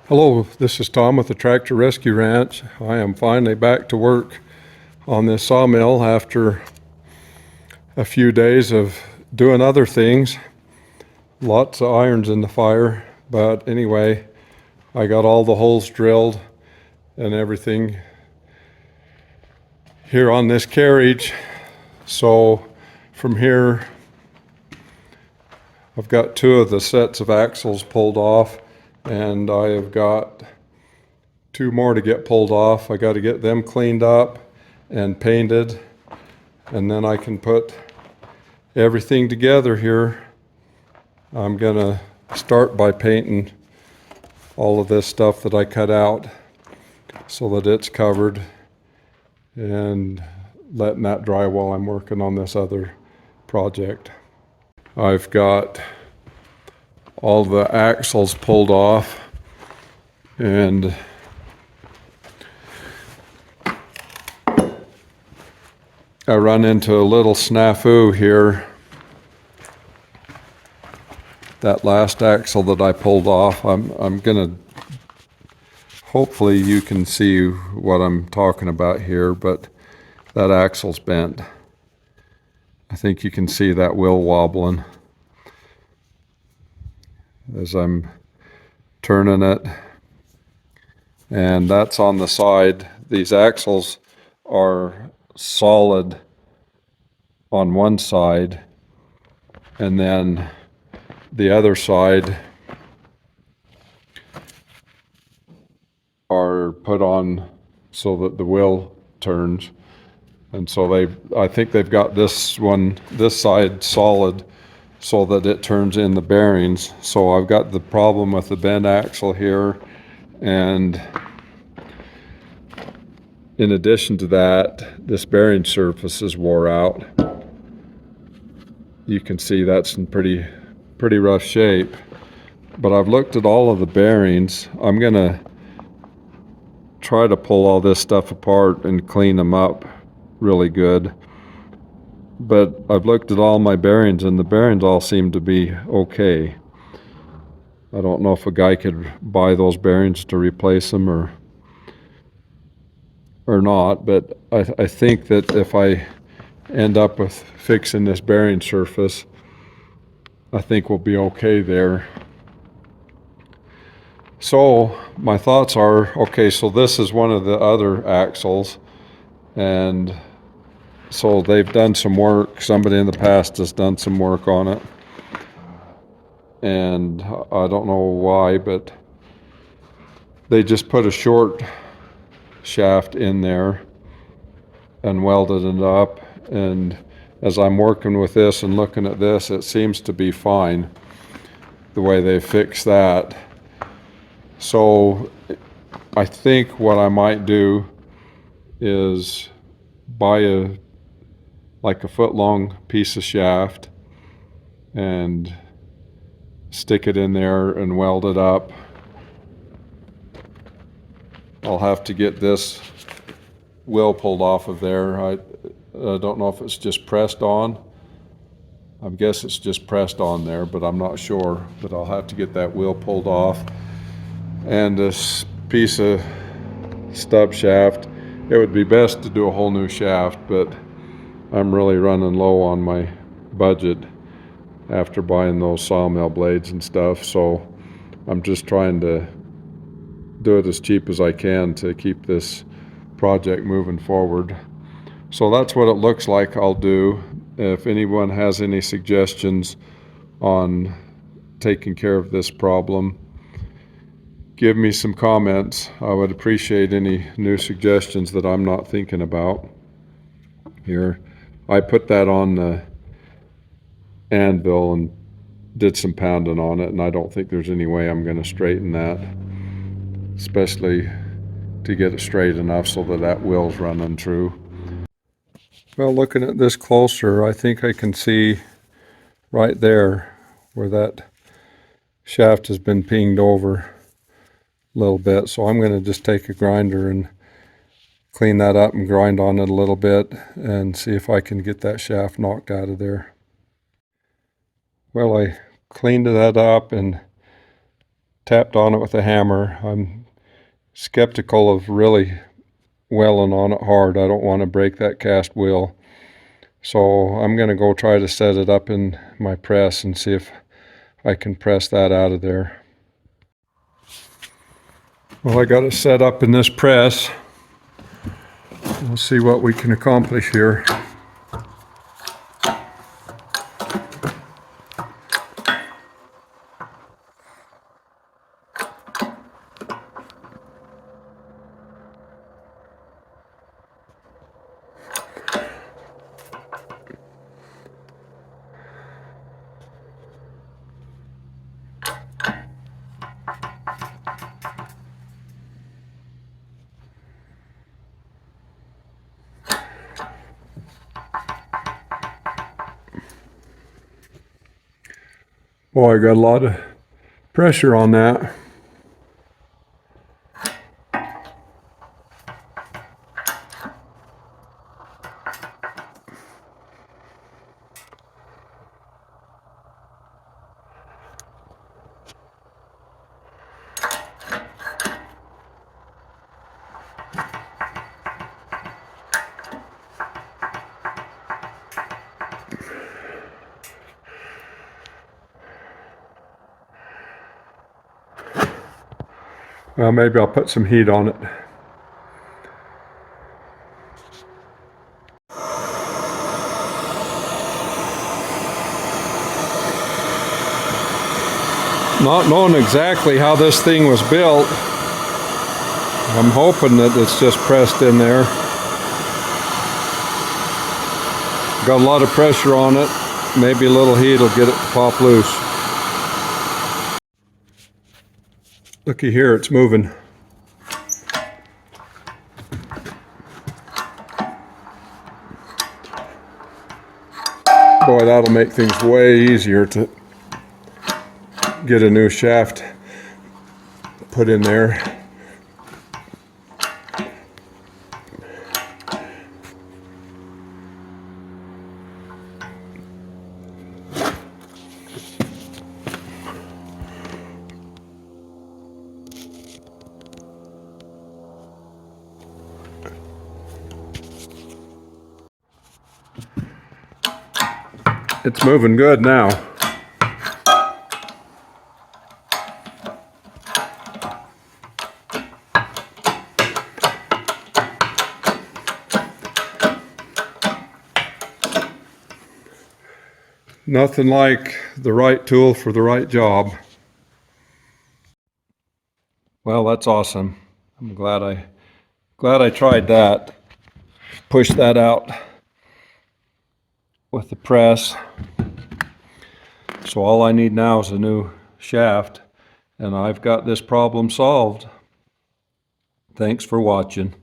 Hello, this is Tom with the Tractor Rescue Ranch. I am finally back to work on this sawmill after a few days of doing other things. Lots of irons in the fire, but anyway, I got all the holes drilled and everything here on this carriage. So from here, I've got two of the sets of axles pulled off, and I have got two more to get pulled off. I got to get them cleaned up and painted, and then I can put everything together here. I'm gonna start by painting all of this stuff that I cut out so that it's covered, and letting that dry while I'm working on this other project. I've got all the axles pulled off, and I run into a little snafu here. That last axle that I pulled off, I'm gonna, hopefully you can see what I'm talking about here, but that axle's bent. I think you can see that wheel wobbling as I'm turning it, and that's on the side. These axles are solid on one side, and then the other side are put on so that the wheel turns. And so I think they've got this side solid so that it turns in the bearings. So I've got the problem with the bent axle here, and in addition to that, this bearing surface is wore out. You can see that's in pretty rough shape. But I've looked at all of the bearings. I'm gonna try to pull all this stuff apart and clean them up really good. But I've looked at all my bearings, and the bearings all seem to be okay. I don't know if a guy could buy those bearings to replace them or not, but I think that if I end up with fixing this bearing surface, I think we'll be okay there. So my thoughts are, okay, so this is one of the other axles, and so they've done some work. Somebody in the past has done some work on it, and I don't know why, but they just put a short shaft in there and welded it up. And as I'm working with this and looking at this, it seems to be fine the way they fixed that. So I think what I might do is buy a foot long piece of shaft and stick it in there and weld it up. I'll have to get this wheel pulled off of there. I don't know if it's just pressed on. I guess it's just pressed on there, but I'm not sure. But I'll have to get that wheel pulled off. And this piece of stub shaft, it would be best to do a whole new shaft, but I'm really running low on my budget after buying those sawmill blades and stuff. So I'm just trying to do it as cheap as I can to keep this project moving forward. So that's what it looks like I'll do. If anyone has any suggestions on taking care of this problem, give me some comments. I would appreciate any new suggestions that I'm not thinking about here. I put that on the anvil and did some pounding on it, and I don't think there's any way I'm going to straighten that, especially to get it straight enough so that that wheel's running true. Well, looking at this closer, I think I can see right there where that shaft has been pinged over a little bit. So I'm going to just take a grinder and clean that up and grind on it a little bit and see if I can get that shaft knocked out of there. Well, I cleaned that up and tapped on it with a hammer. I'm skeptical of really welling on it hard. I don't want to break that cast wheel. So I'm going to go try to set it up in my press and see if I can press that out of there. Well, I got it set up in this press. We'll see what we can accomplish here. Boy, I got a lot of pressure on that. Well, maybe I'll put some heat on it. Not knowing exactly how this thing was built, I'm hoping that it's just pressed in there. Got a lot of pressure on it. Maybe a little heat will get it to pop loose. Looky here, it's moving. Boy, that'll make things way easier to get a new shaft put in there. It's moving good now. Nothing like the right tool for the right job. Well, that's awesome. I'm glad I tried that. Push that out with the press. So all I need now is a new shaft, and I've got this problem solved. Thanks for watching.